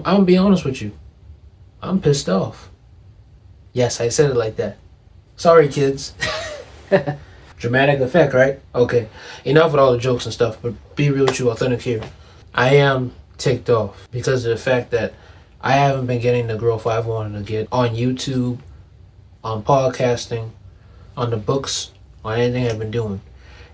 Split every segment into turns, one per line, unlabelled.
I'm gonna be honest with you. I'm pissed off. Yes, I said it like that. Sorry, kids. Dramatic effect, right? Okay. Enough with all the jokes and stuff, but be real with you, authentic here. I am ticked off because of the fact that I haven't been getting the growth I've wanted to get on YouTube, on podcasting, on the books, on anything I've been doing.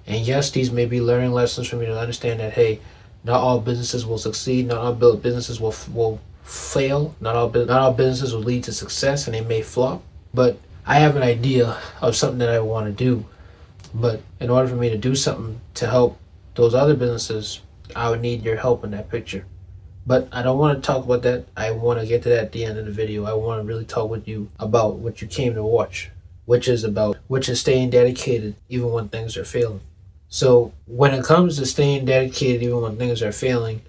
And yes, these may be learning lessons for me to understand that, hey, not all businesses will succeed, not all businesses will fail, not all businesses will lead to success, and they may flop. But I have an idea of something that I want to do. But in order for me to do something to help those other businesses, I would need your help in that picture. But I don't want to talk about that. I want to get to that at the end of the video. I want to really talk with you about what you came to watch, which is staying dedicated even when things are failing. So when it comes to staying dedicated even when things are failing,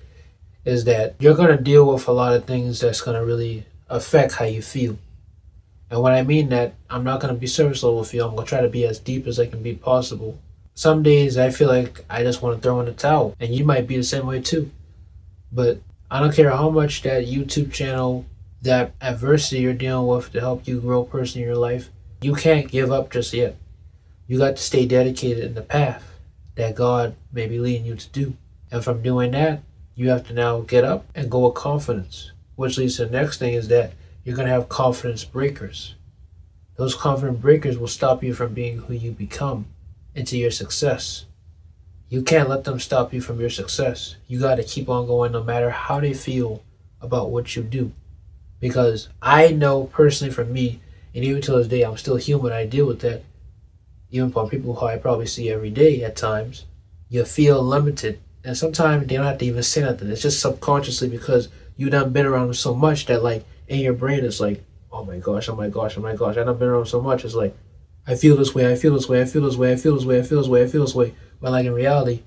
is that you're going to deal with a lot of things that's going to really affect how you feel. And when I mean that, I'm not going to be surface level with you. I'm going to try to be as deep as I can be possible. Some days I feel like I just want to throw in the towel, and you might be the same way too. But I don't care how much that YouTube channel, that adversity you're dealing with to help you grow personally in your life, you can't give up just yet. You got to stay dedicated in the path that God may be leading you to do. And from doing that, you have to now get up and go with confidence, which leads to the next thing is that you're going to have confidence breakers. Those confidence breakers will stop you from being who you become into your success. You can't let them stop you from your success. You got to keep on going no matter how they feel about what you do. Because I know personally for me, and even to this day, I'm still human, I deal with that. Even for people who I probably see every day at times, you feel limited. And sometimes they don't have to even say nothing. It's just subconsciously because you done been around them so much that like in your brain it's like, oh my gosh, oh my gosh, oh my gosh. I done been around so much. It's like, I feel this way, I feel this way, I feel this way, I feel this way, I feel this way, I feel this way. But like in reality,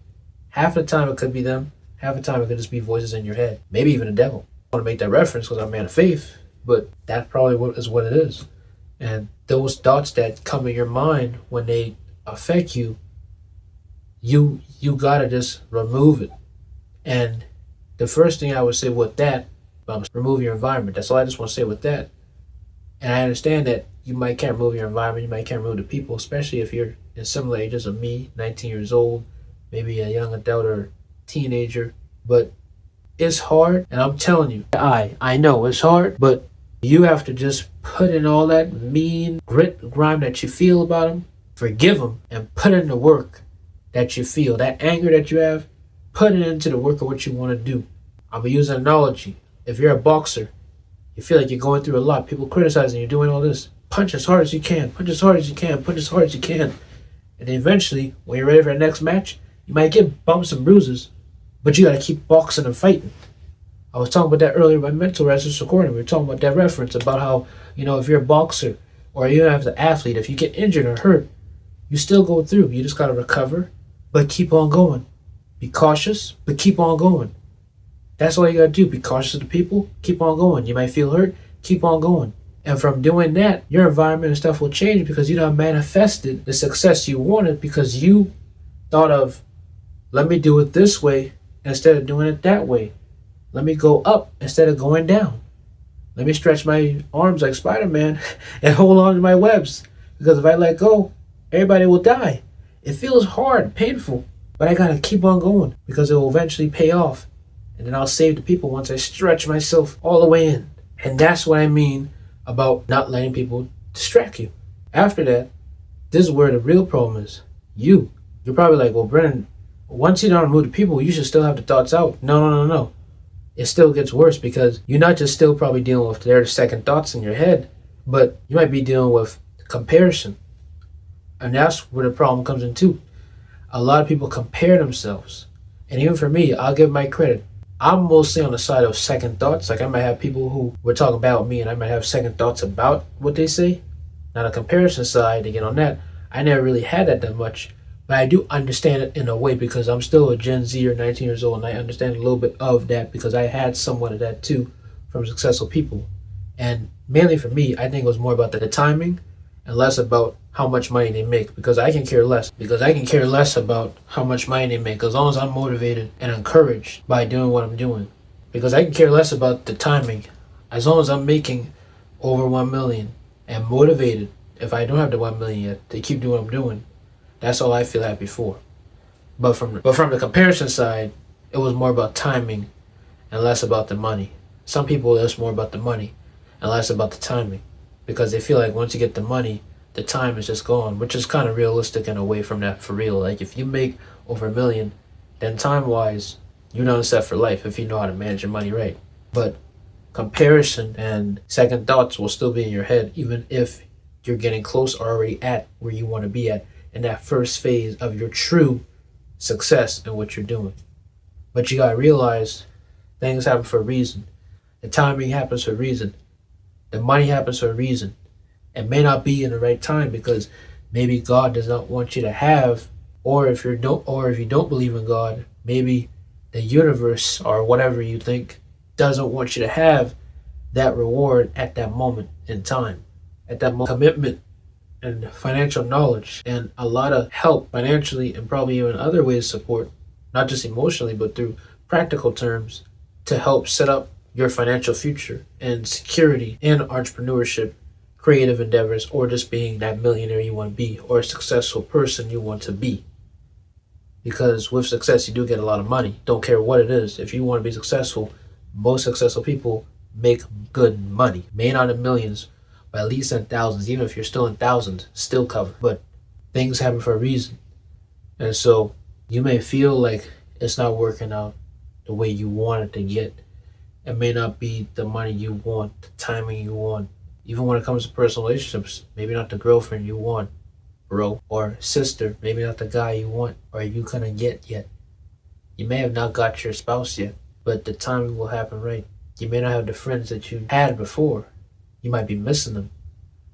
half the time it could be them. Half the time it could just be voices in your head. Maybe even the devil. I want to make that reference because I'm a man of faith. But that probably is what it is. And those thoughts that come in your mind when they affect you, you gotta just remove it. And the first thing I would say with that, remove your environment. That's all I just want to say with that. And I understand that you might can't remove your environment, you might can't remove the people, especially if you're in similar ages of me, 19 years old, maybe a young adult or teenager. But it's hard, and I'm telling you, I know it's hard, but you have to just put in all that mean grit, grime that you feel about them, forgive them, and put in the work that you feel. That anger that you have, put it into the work of what you want to do. I'm going to use an analogy. If you're a boxer, you feel like you're going through a lot, people criticizing you, doing all this, punch as hard as you can, punch as hard as you can, punch as hard as you can. And eventually, when you're ready for the next match, you might get bumps and bruises, but you got to keep boxing and fighting. I was talking about that earlier in my mentor as this recording. We were talking about that reference about how, if you're a boxer or even as an athlete, if you get injured or hurt, you still go through. You just got to recover, but keep on going. Be cautious, but keep on going. That's all you got to do. Be cautious of the people, keep on going. You might feel hurt, keep on going. And from doing that, your environment and stuff will change because you done manifested the success you wanted because you thought of, let me do it this way instead of doing it that way. Let me go up instead of going down. Let me stretch my arms like Spider-Man and hold on to my webs. Because if I let go, everybody will die. It feels hard, painful, but I gotta keep on going because it will eventually pay off. And then I'll save the people once I stretch myself all the way in. And that's what I mean about not letting people distract you. After that, this is where the real problem is. You're probably like, well, Brennan, once you don't remove the people, you should still have the thoughts out. No. It still gets worse because you're not just still probably dealing with their second thoughts in your head, but you might be dealing with comparison. And that's where the problem comes in too. A lot of people compare themselves. And even for me, I'll give my credit. I'm mostly on the side of second thoughts. Like I might have people who were talking about me and I might have second thoughts about what they say. Now the comparison side, again on that, I never really had that much. But I do understand it in a way because I'm still a Gen Z or 19 years old and I understand a little bit of that because I had somewhat of that too from successful people. And mainly for me, I think it was more about the timing and less about how much money they make because I can care less. Because I can care less about how much money they make as long as I'm motivated and encouraged by doing what I'm doing. Because I can care less about the timing. As long as I'm making over 1 million and motivated, if I don't have the 1 million yet, to keep doing what I'm doing, that's all I feel happy for. But from the comparison side, it was more about timing and less about the money. Some people, it's more about the money and less about the timing, because they feel like once you get the money, the time is just gone, which is kind of realistic and away from that for real. Like if you make over 1 million, then time wise, you're not set for life if you know how to manage your money right. But comparison and second thoughts will still be in your head, even if you're getting close or already at where you want to be at in that first phase of your true success in what you're doing. But you gotta realize things happen for a reason. The timing happens for a reason. The money happens for a reason. It may not be in the right time because maybe God does not want you to have, or if you don't believe in God, maybe the universe or whatever you think doesn't want you to have that reward at that moment in time. At that moment, commitment and financial knowledge and a lot of help financially and probably even other ways of support, not just emotionally, but through practical terms to help set up your financial future and security in entrepreneurship, creative endeavors, or just being that millionaire you want to be or a successful person you want to be. Because with success, you do get a lot of money. Don't care what it is. If you want to be successful, most successful people make good money. May not in millions, but at least in thousands. Even if you're still in thousands, still covered. But things happen for a reason. And so you may feel like it's not working out the way you want it to get. It may not be the money you want, the timing you want. Even when it comes to personal relationships, maybe not the girlfriend you want, bro, or sister, maybe not the guy you want or you gonna get yet. You may have not got your spouse yet, but the timing will happen right. You may not have the friends that you had before. You might be missing them,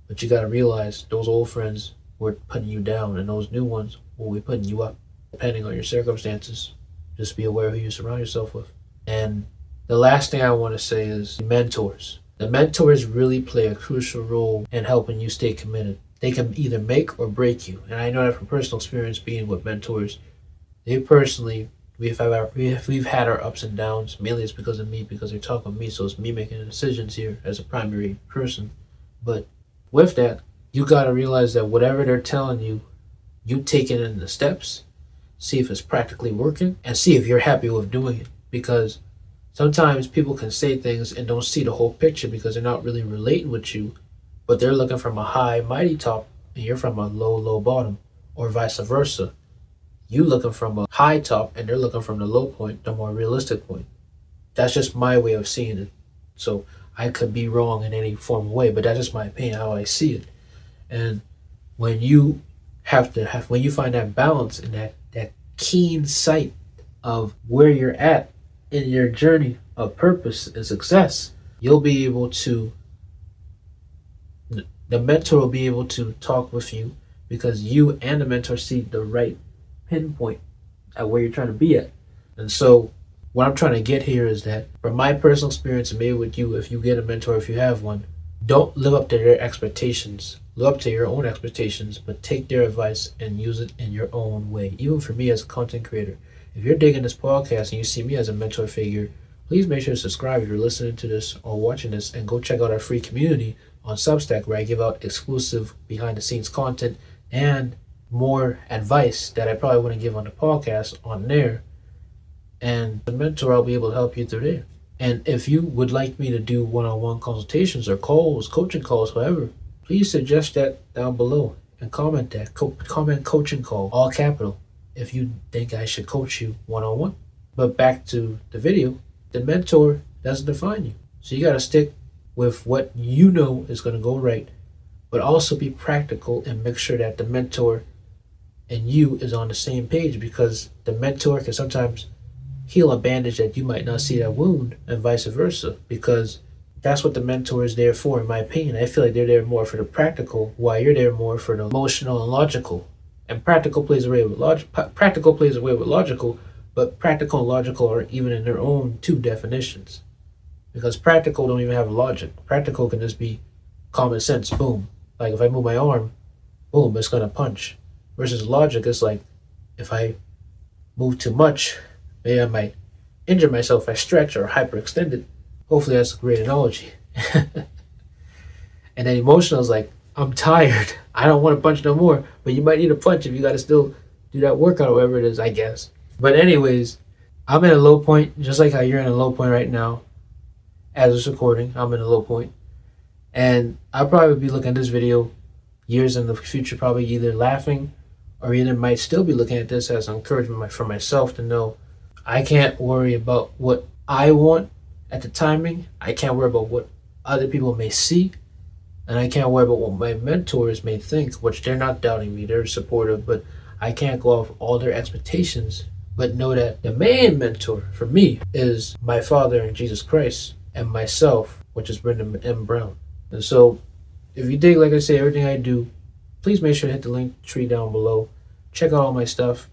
but you gotta realize those old friends were putting you down and those new ones will be putting you up, depending on your circumstances. Just be aware of who you surround yourself with. And the last thing I want to say is mentors. The mentors really play a crucial role in helping you stay committed. They can either make or break you. And I know that from personal experience being with mentors. We've had our ups and downs. Mainly it's because of me, because they talk with me. So it's me making the decisions here as a primary person. But with that, you got to realize that whatever they're telling you, you take it in the steps, see if it's practically working, and see if you're happy with doing it. Because sometimes people can say things and don't see the whole picture because they're not really relating with you, but they're looking from a high, mighty top, and you're from a low, low bottom, or vice versa. You looking from a high top, and they're looking from the low point, the more realistic point. That's just my way of seeing it. So I could be wrong in any form of way, but that's just my opinion, how I see it. And when you when you find that balance and that keen sight of where you're at in your journey of purpose and success, you'll be able to, the mentor will be able to talk with you because you and the mentor see the right pinpoint at where you're trying to be at. And so what I'm trying to get here is that from my personal experience, and maybe with you, if you get a mentor, if you have one, don't live up to their expectations. Live up to your own expectations, but take their advice and use it in your own way. Even for me as a content creator, if you're digging this podcast and you see me as a mentor figure, please make sure to subscribe if you're listening to this or watching this, and go check out our free community on Substack, where I give out exclusive behind the scenes content and more advice that I probably wouldn't give on the podcast on there. And the mentor, I'll be able to help you through there. And if you would like me to do one-on-one consultations or calls, coaching calls, whatever, please suggest that down below and comment that. Comment coaching call, all capital, if you think I should coach you one-on-one. But back to the video, the mentor doesn't define you. So you got to stick with what you know is going to go right, but also be practical and make sure that the mentor and you is on the same page, because the mentor can sometimes heal a bandage that you might not see that wound, and vice versa, because that's what the mentor is there for, in my opinion. I feel like they're there more for the practical, while you're there more for the emotional and logical. And practical plays away with logical, but practical and logical are even in their own two definitions. Because practical don't even have logic. Practical can just be common sense, boom. Like if I move my arm, boom, it's gonna punch. Versus logic is like, if I move too much, maybe I might injure myself, I stretch or hyperextend it. Hopefully that's a great analogy. And then emotional is like, I'm tired. I don't want to punch no more. But you might need a punch if you got to still do that workout or whatever it is, I guess. But anyways, I'm in a low point, just like how you're in a low point right now. As it's recording, I'm in a low point. And I'll probably be looking at this video years in the future, probably either laughing or either might still be looking at this as encouragement for myself to know I can't worry about what I want at the timing. I can't worry about what other people may see. And I can't worry about what my mentors may think, which they're not doubting me. They're supportive, but I can't go off all their expectations. But know that the main mentor for me is my Father in Jesus Christ and myself, which is Brendan M. Brown. And so if you dig, like I say, everything I do, please make sure to hit the link tree down below. Check out all my stuff.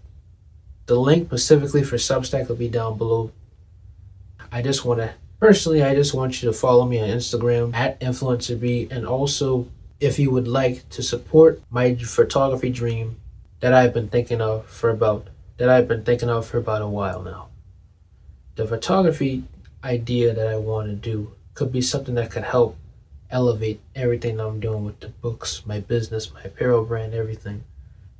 The link specifically for Substack will be down below. I just want you to follow me on Instagram at InfluencerB. And also, if you would like to support my photography dream that I've been thinking of for about a while now. The photography idea that I want to do could be something that could help elevate everything I'm doing with the books, my business, my apparel brand, everything.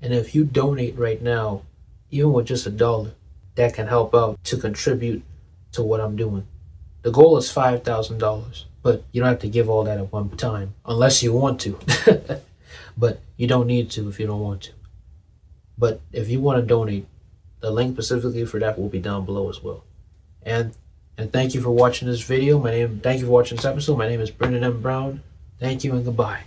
And if you donate right now, even with just $1, that can help out to contribute to what I'm doing. The goal is $5,000, but you don't have to give all that at one time unless you want to. But you don't need to if you don't want to. But if you want to donate, the link specifically for that will be down below as well. And thank you for watching this video. Thank you for watching this episode. My name is Brendan M. Brown. Thank you and goodbye.